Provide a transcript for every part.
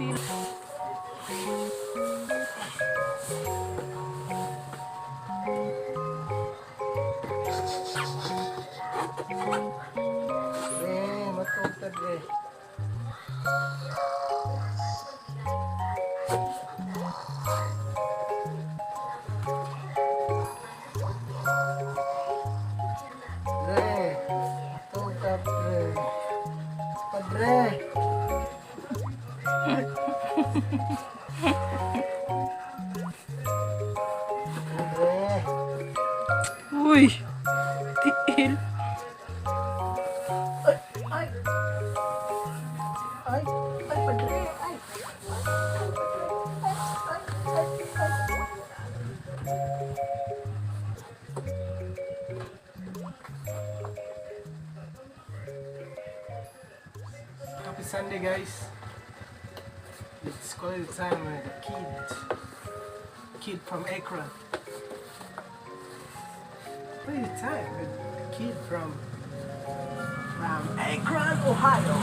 feel. Matutad eh. Padre. Uy, tiil. Ay, ay, padre, ay. Happy Sunday, guys. It's quality time with the kid from Akron. Quality time with the kid from Akron, Ohio.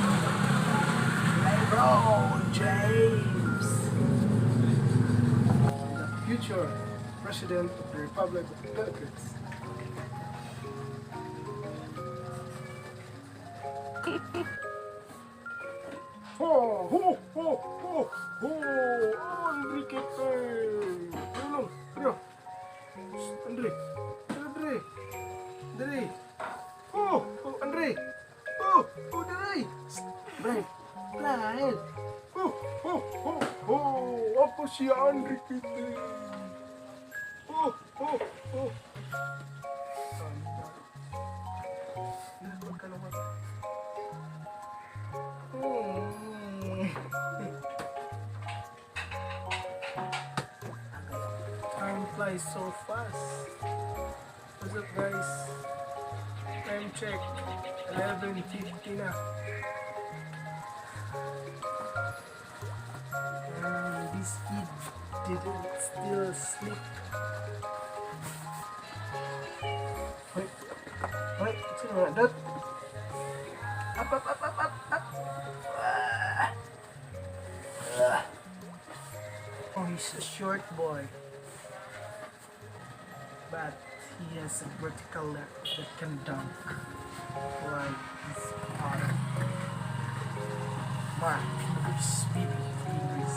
LeBron James, the future president of the Republic of the Philippines. Andrie Kepe. Andrie. Andrie. Andrie. Bray. Lain. Apa si Andrie Kepe? Time flies so fast. What's up, guys? Time check. 11:50 na. And this kid didn't still sleep. Wait, sino nga dot? Up. Oh, he's a short boy. But he has a vertical leg that can dunk like his father. Mark, which baby fingers.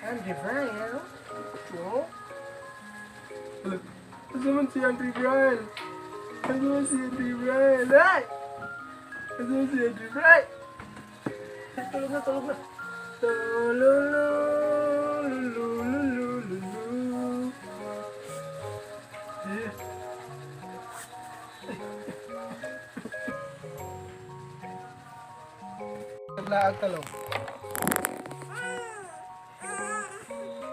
Andrie Brown. Oh. Look, naman si Andrie Brown. Naman si Andrie Brown. Ay! Naman si Andrie Brown. Tulog na. Naglaag ka lang.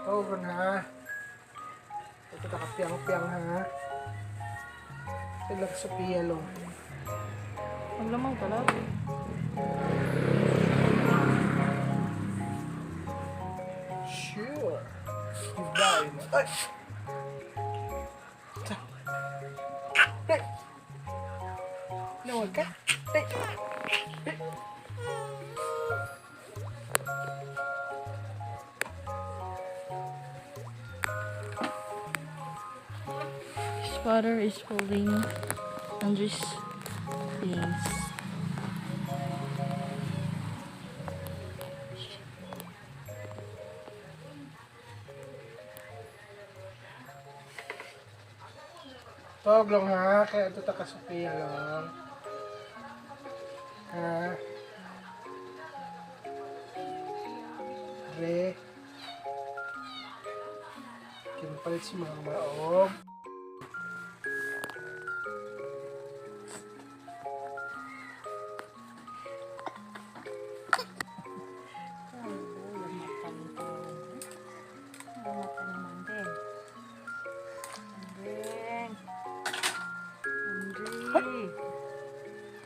Over na. Ito nakapiang-piang ha. Sila sa piyalo. Ang lamang pala. Sure. Hibain. Ay! Hey! Nawag ka? Hey! His father is holding Andrie's things. Tawag lang ha, kaya ito takasupiya lang. Ha? Re. Kinupalit si mga maog.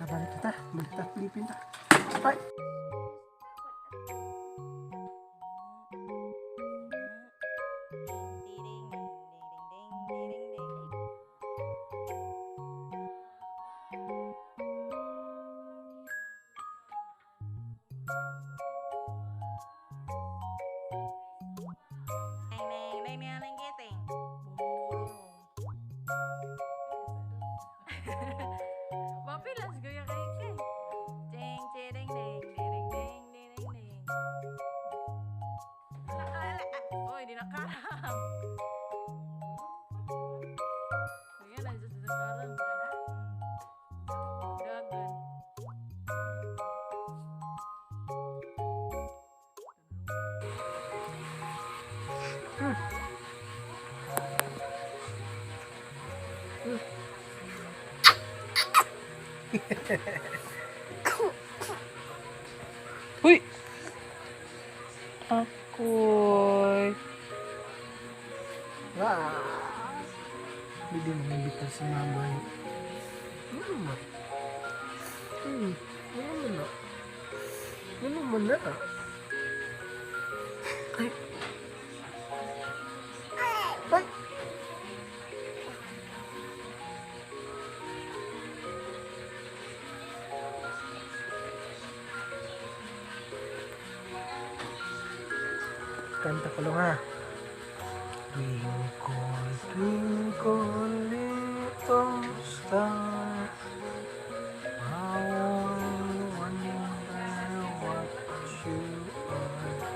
Balik kita, Pilipin ta. Bye. ding ding ding giting. Bumburong. Mapilas ko yung kay kay. Ding ding ding ding ding ding ding ding ding. Uy, di nakarang. Ayan, nandiyan sa nakarang. Dagan. Uy! Akoy. Hindi mamimbitan si mama ni. Ano mo na? Ay. Ay. Kanta ko lang ha. Twinkle, twinkle, little star, how I wonder what you are.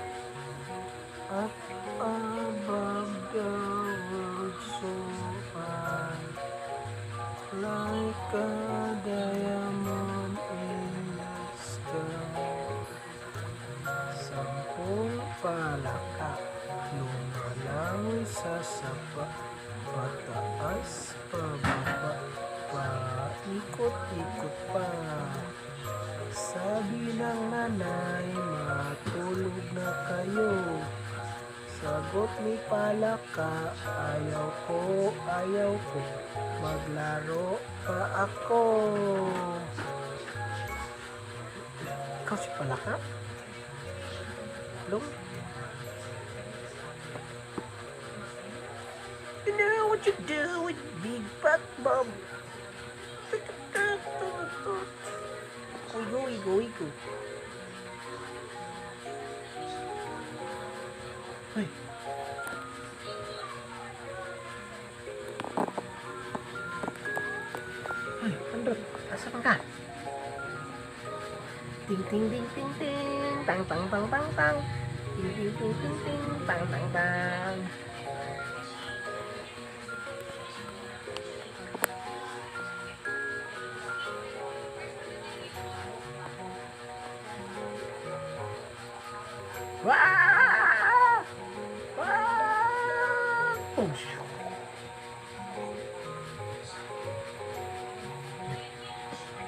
Up above the world so high, like a diamond in the sky. Sampung palaka, lumalangoy sa sapa, pataas, pababa, paikot-ikot pa. Sabi ng nanay, matulog na kayo. Sagot ni palaka, ayaw ko, maglaro pa ako. Ikaw si palaka? Hello? You know what you do with Big Fat Bob? Igo. Ay. Ay, Andro, asan ka? Ting ting ting ting ting, tang tang tang tang tang. Ting ting ting ting ting, tang tang tang. Wah! Wah! Push.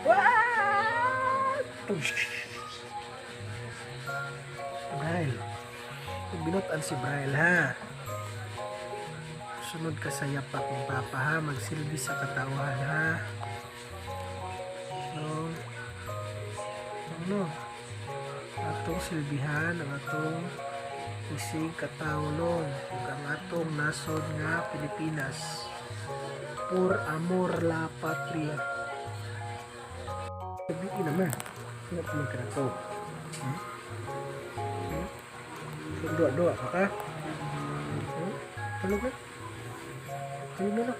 Wah! Push. Braille. Binutan si Braille ha. Sunod ka sa yapak ng papa ha. Magsilbi sa katawan ha. So, ano? Atong silbihan ang atong isig katawlon ug ang atong nasod nga Pilipinas. Por amor la patria. Sabi naman. Sino pa man ka na to? Doa-doa ka? Tulog na? Tulog na.